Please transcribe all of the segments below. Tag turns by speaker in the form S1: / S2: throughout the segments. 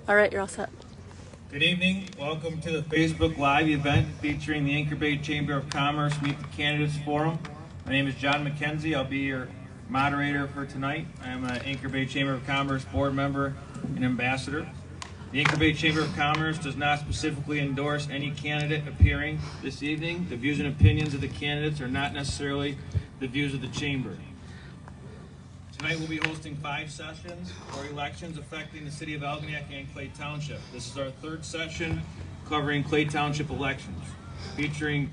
S1: All right, you're all set.
S2: Good evening. Welcome to the Facebook Live event featuring the Anchor Bay Chamber of Commerce Meet the Candidates Forum. My name is John McKenzie. I'll be your moderator for tonight. I am an Anchor Bay Chamber of Commerce board member and ambassador. The Anchor Bay Chamber of Commerce does not specifically endorse any candidate appearing this evening. The views and opinions of the candidates are not necessarily the views of the Chamber. Tonight we'll be hosting 5 sessions for elections affecting the city of Algonac and Clay Township. This is our 3rd session covering Clay Township elections, featuring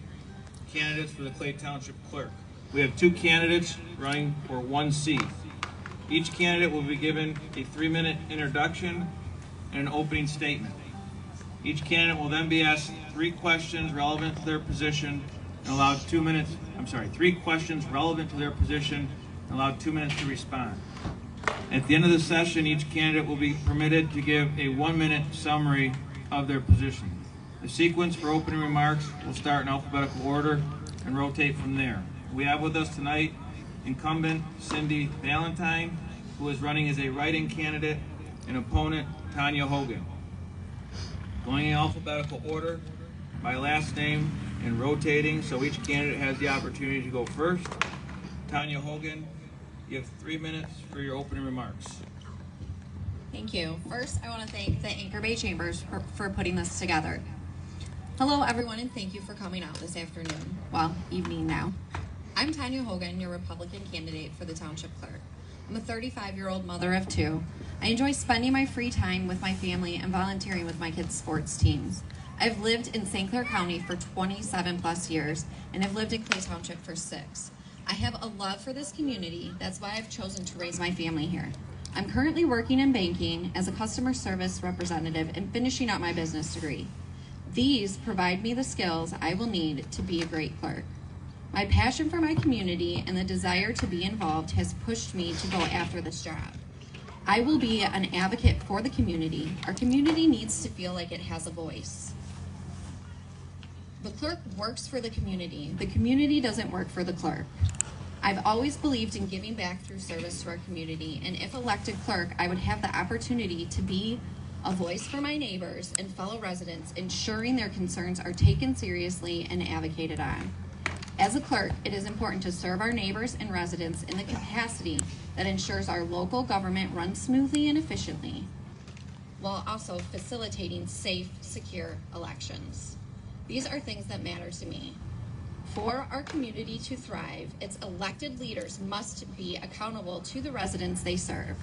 S2: candidates for the Clay Township Clerk. We have 2 candidates running for 1 seat. Each candidate will be given a 3-minute introduction and an opening statement. Each candidate will then be asked 3 questions relevant to their position and allowed 3 questions relevant to their position and allowed 2 minutes to respond. At the end of the session, each candidate will be permitted to give a 1-minute summary of their position. The sequence for opening remarks will start in alphabetical order and rotate from there. We have with us tonight incumbent Cindy Valentine, who is running as a write-in candidate, and opponent Tanya Hogan. Going in alphabetical order by last name and rotating, so each candidate has the opportunity to go first. Tanya Hogan, you have 3 minutes for your opening remarks.
S3: Thank you. First, I want to thank the Anchor Bay Chambers for putting this together. Hello, everyone, and thank you for coming out this afternoon. Well, evening now. I'm Tanya Hogan, your Republican candidate for the Township Clerk. I'm a 35-year-old mother of 2. I enjoy spending my free time with my family and volunteering with my kids' sports teams. I've lived in St. Clair County for 27 plus years, and I've lived in Clay Township for 6. I have a love for this community. That's why I've chosen to raise my family here. I'm currently working in banking as a customer service representative and finishing up my business degree. These provide me the skills I will need to be a great clerk. My passion for my community and the desire to be involved has pushed me to go after this job. I will be an advocate for the community. Our community needs to feel like it has a voice. The clerk works for the community. The community doesn't work for the clerk. I've always believed in giving back through service to our community, and if elected clerk, I would have the opportunity to be a voice for my neighbors and fellow residents, ensuring their concerns are taken seriously and advocated on. As a clerk, it is important to serve our neighbors and residents in the capacity that ensures our local government runs smoothly and efficiently, while also facilitating safe, secure elections. These are things that matter to me. For our community to thrive, its elected leaders must be accountable to the residents they serve.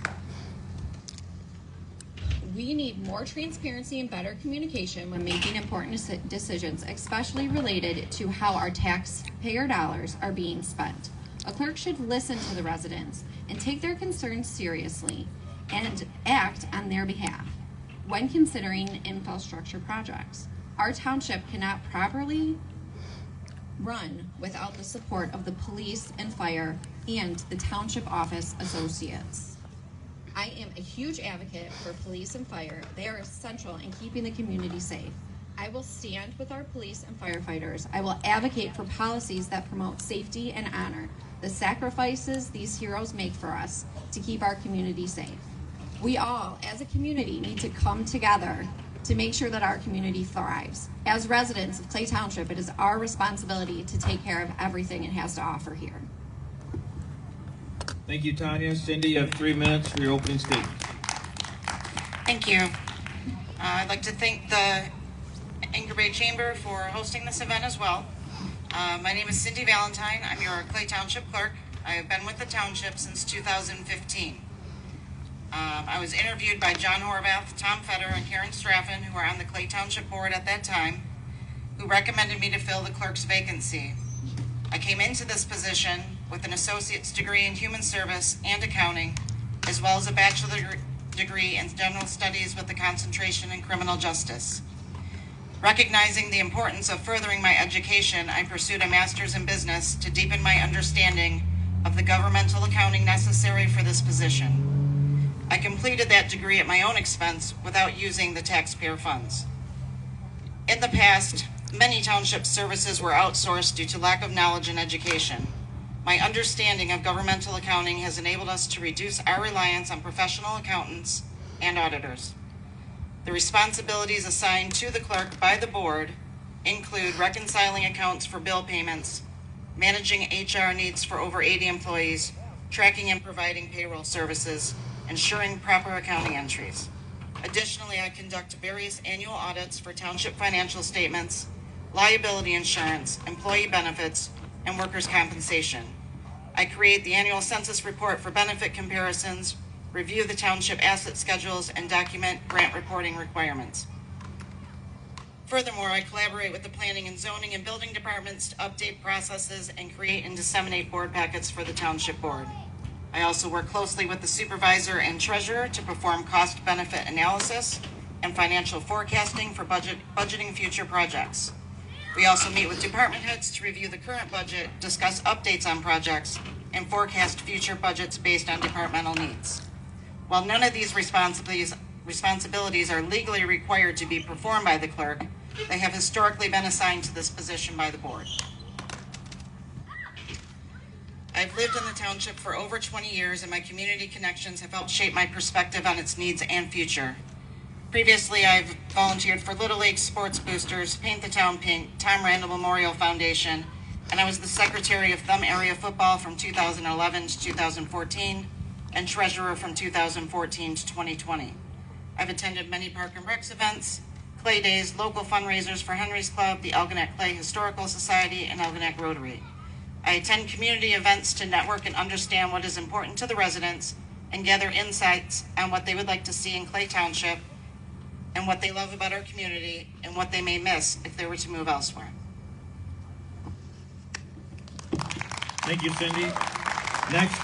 S3: We need more transparency and better communication when making important decisions, especially related to how our taxpayer dollars are being spent. A clerk should listen to the residents and take their concerns seriously and act on their behalf when considering infrastructure projects. Our township cannot properly run without the support of the police and fire and the township office associates. I am a huge advocate for police and fire. They are essential in keeping the community safe. I will stand with our police and firefighters. I will advocate for policies that promote safety and honor the sacrifices these heroes make for us to keep our community safe. We all, as a community, need to come together to make sure that our community thrives. As residents of Clay Township, it is our responsibility to take care of everything it has to offer here.
S2: Thank you, Tanya. Cindy, you have 3 minutes for your opening statement.
S4: Thank you. I'd like to thank the Anchor Bay Chamber for hosting this event as well. My name is Cindy Valentine. I'm your Clay Township Clerk. I have been with the township since 2015. I was interviewed by John Horvath, Tom Fetter, and Karen Straffen, who were on the Clay Township Board at that time, who recommended me to fill the clerk's vacancy. I came into this position with an associate's degree in human service and accounting, as well as a bachelor degree in general studies with a concentration in criminal justice. Recognizing the importance of furthering my education, I pursued a master's in business to deepen my understanding of the governmental accounting necessary for this position. I completed that degree at my own expense without using the taxpayer funds. In the past, many township services were outsourced due to lack of knowledge and education. My understanding of governmental accounting has enabled us to reduce our reliance on professional accountants and auditors. The responsibilities assigned to the clerk by the board include reconciling accounts for bill payments, managing HR needs for over 80 employees, tracking and providing payroll services, ensuring proper accounting entries. Additionally, I conduct various annual audits for township financial statements, liability insurance, employee benefits, and workers' compensation. I create the annual census report for benefit comparisons, review the township asset schedules, and document grant reporting requirements. Furthermore, I collaborate with the planning and zoning and building departments to update processes and create and disseminate board packets for the township board. I also work closely with the supervisor and treasurer to perform cost-benefit analysis and financial forecasting for budgeting future projects. We also meet with department heads to review the current budget, discuss updates on projects, and forecast future budgets based on departmental needs. While none of these responsibilities are legally required to be performed by the clerk, they have historically been assigned to this position by the board. I've lived in the township for over 20 years, and my community connections have helped shape my perspective on its needs and future. Previously, I've volunteered for Little League Sports Boosters, Paint the Town Pink, Tom Randall Memorial Foundation, and I was the secretary of Thumb Area Football from 2011 to 2014, and treasurer from 2014 to 2020. I've attended many Park and Recs events, Clay Days, local fundraisers for Henry's Club, the Algonac Clay Historical Society, and Algonac Rotary. I attend community events to network and understand what is important to the residents and gather insights on what they would like to see in Clay Township and what they love about our community and what they may miss if they were to move elsewhere.
S2: Thank you, Cindy. Next,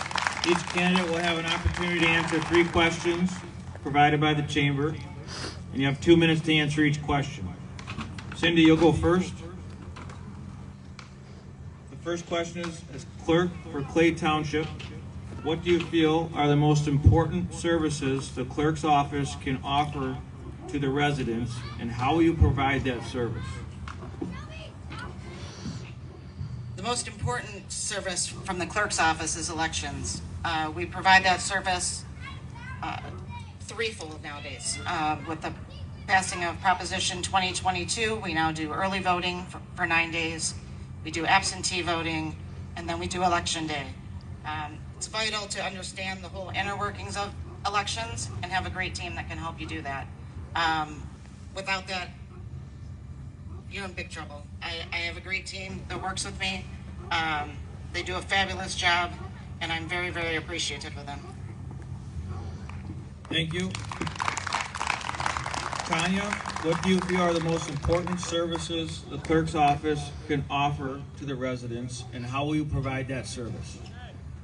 S2: each candidate will have an opportunity to answer 3 questions provided by the chamber, and you have 2 minutes to answer each question. Cindy, you'll go first. The first question is, as clerk for Clay Township, what do you feel are the most important services the clerk's office can offer to the residents, and how will you provide that service?
S4: The most important service from the clerk's office is elections. We provide that service threefold nowadays. With the passing of Proposition 2022, we now do early voting for 9 days. We do absentee voting, and then we do election day. It's vital to understand the whole inner workings of elections and have a great team that can help you do that. Without that, you're in big trouble. I have a great team that works with me. They do a fabulous job, and I'm very, very appreciative of them.
S2: Thank you. Tanya, what do you feel are the most important services the clerk's office can offer to the residents, and how will you provide that service?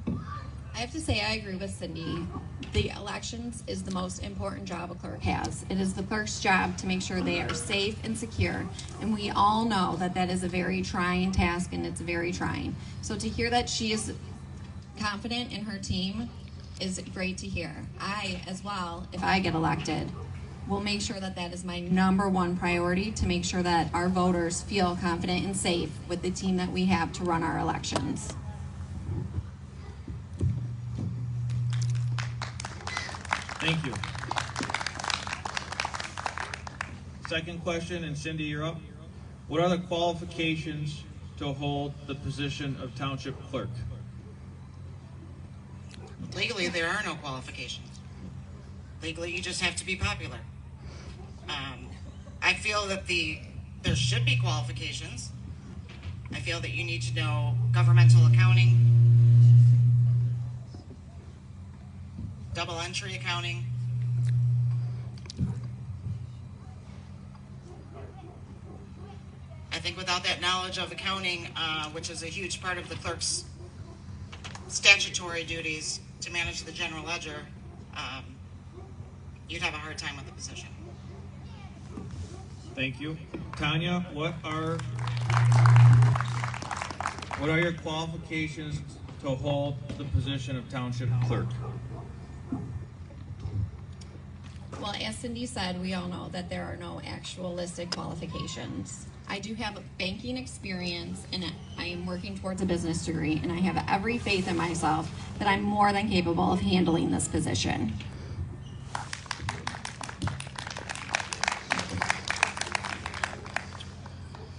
S3: I have to say I agree with Cindy. The elections is the most important job a clerk has. It is the clerk's job to make sure they are safe and secure, and we all know that that is a very trying task, and it's very trying. So to hear that she is confident in her team is great to hear. I, as well, if I get elected, will make sure that that is my #1 priority, to make sure that our voters feel confident and safe with the team that we have to run our elections.
S2: Thank you. Second question, and Cindy, you're up. What are the qualifications to hold the position of township clerk?
S4: Legally, there are no qualifications. Legally, you just have to be popular. I feel that there should be qualifications. I feel that you need to know governmental accounting, double entry accounting. I think without that knowledge of accounting, which is a huge part of the clerk's statutory duties to manage the general ledger, you'd have a hard time with the position.
S2: Thank you. Tanya, what are your qualifications to hold the position of township clerk?
S3: Well, as Cindy said, we all know that there are no actual listed qualifications. I do have banking experience, and I am working towards a business degree, and I have every faith in myself that I'm more than capable of handling this position.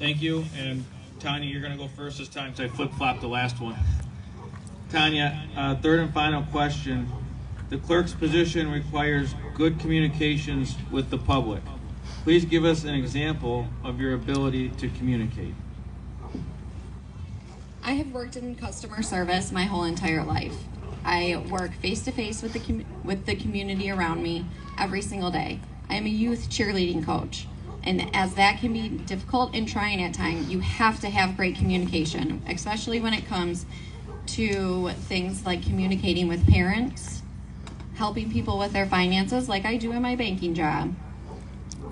S2: Thank you. And Tanya, you're going to go first this time because I flip-flopped the last one. Tanya, third and final question. The clerk's position requires good communications with the public. Please give us an example of your ability to communicate.
S3: I have worked in customer service my whole entire life. I work face-to-face with the community around me every single day. I am a youth cheerleading coach, and as that can be difficult and trying at times, you have to have great communication, especially when it comes to things like communicating with parents, helping people with their finances like I do in my banking job.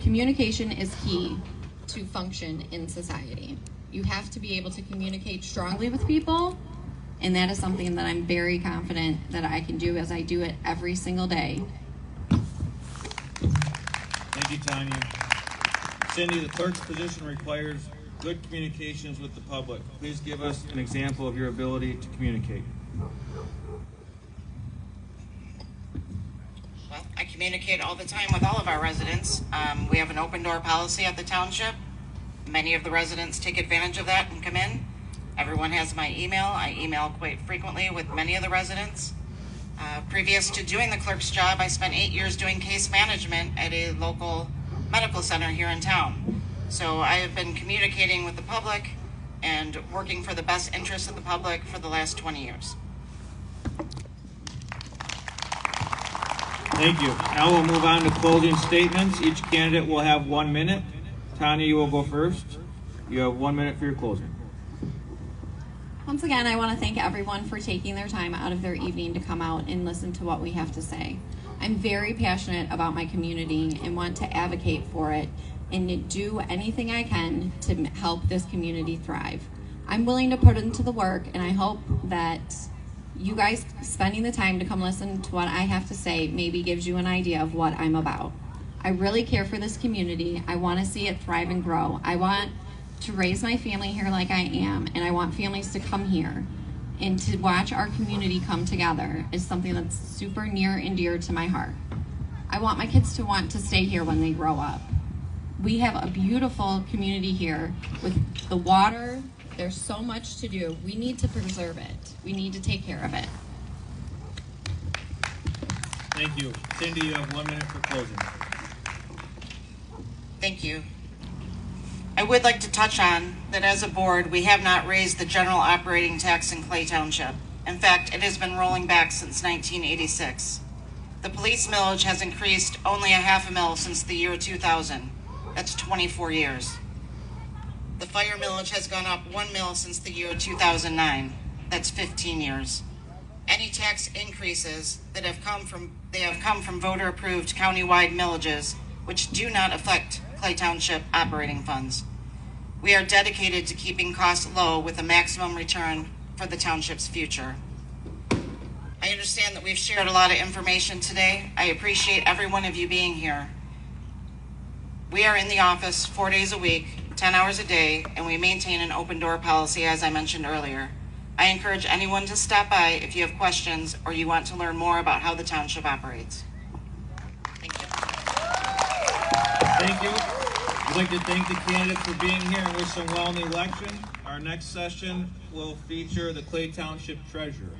S3: Communication is key to function in society. You have to be able to communicate strongly with people, and that is something that I'm very confident that I can do as I do it every single day.
S2: Thank you, Tanya. Cindy, the clerk's position requires good communications with the public. Please give us an example of your ability to communicate.
S4: Well, I communicate all the time with all of our residents. We have an open door policy at the township. Many of the residents take advantage of that and come in. Everyone has my email. I email quite frequently with many of the residents. Previous to doing the clerk's job, I spent 8 years doing case management at a local medical center here in town. So I have been communicating with the public and working for the best interests of the public for the last 20 years.
S2: Thank you. Now we'll move on to closing statements. Each candidate will have 1 minute. Tanya, you will go first. You have 1 minute for your closing.
S3: Once again, I want to thank everyone for taking their time out of their evening to come out and listen to what we have to say. I'm very passionate about my community and want to advocate for it and do anything I can to help this community thrive. I'm willing to put into the work, and I hope that you guys spending the time to come listen to what I have to say maybe gives you an idea of what I'm about. I really care for this community. I want to see it thrive and grow. I want to raise my family here like I am, and I want families to come here. And to watch our community come together is something that's super near and dear to my heart. I want my kids to want to stay here when they grow up. We have a beautiful community here with the water. There's so much to do. We need to preserve it. We need to take care of it.
S2: Thank you. Cindy, you have 1 minute for closing.
S4: Thank you. I would like to touch on that as a board, we have not raised the general operating tax in Clay Township. In fact, it has been rolling back since 1986. The police millage has increased only a half a mil since the year 2000. That's 24 years. The fire millage has gone up 1 mil since the year 2009. That's 15 years. Any tax increases that have come from voter-approved countywide millages, which do not affect Clay Township operating funds. We are dedicated to keeping costs low with a maximum return for the township's future. I understand that we've shared a lot of information today. I appreciate every one of you being here. We are in the office 4 days a week, 10 hours a day, and we maintain an open door policy, as I mentioned earlier. I encourage anyone to stop by if you have questions or you want to learn more about how the township operates. Thank you.
S2: Thank you. I'd like to thank the candidates for being here and wish them well in the election. Our next session will feature the Clay Township Treasurer.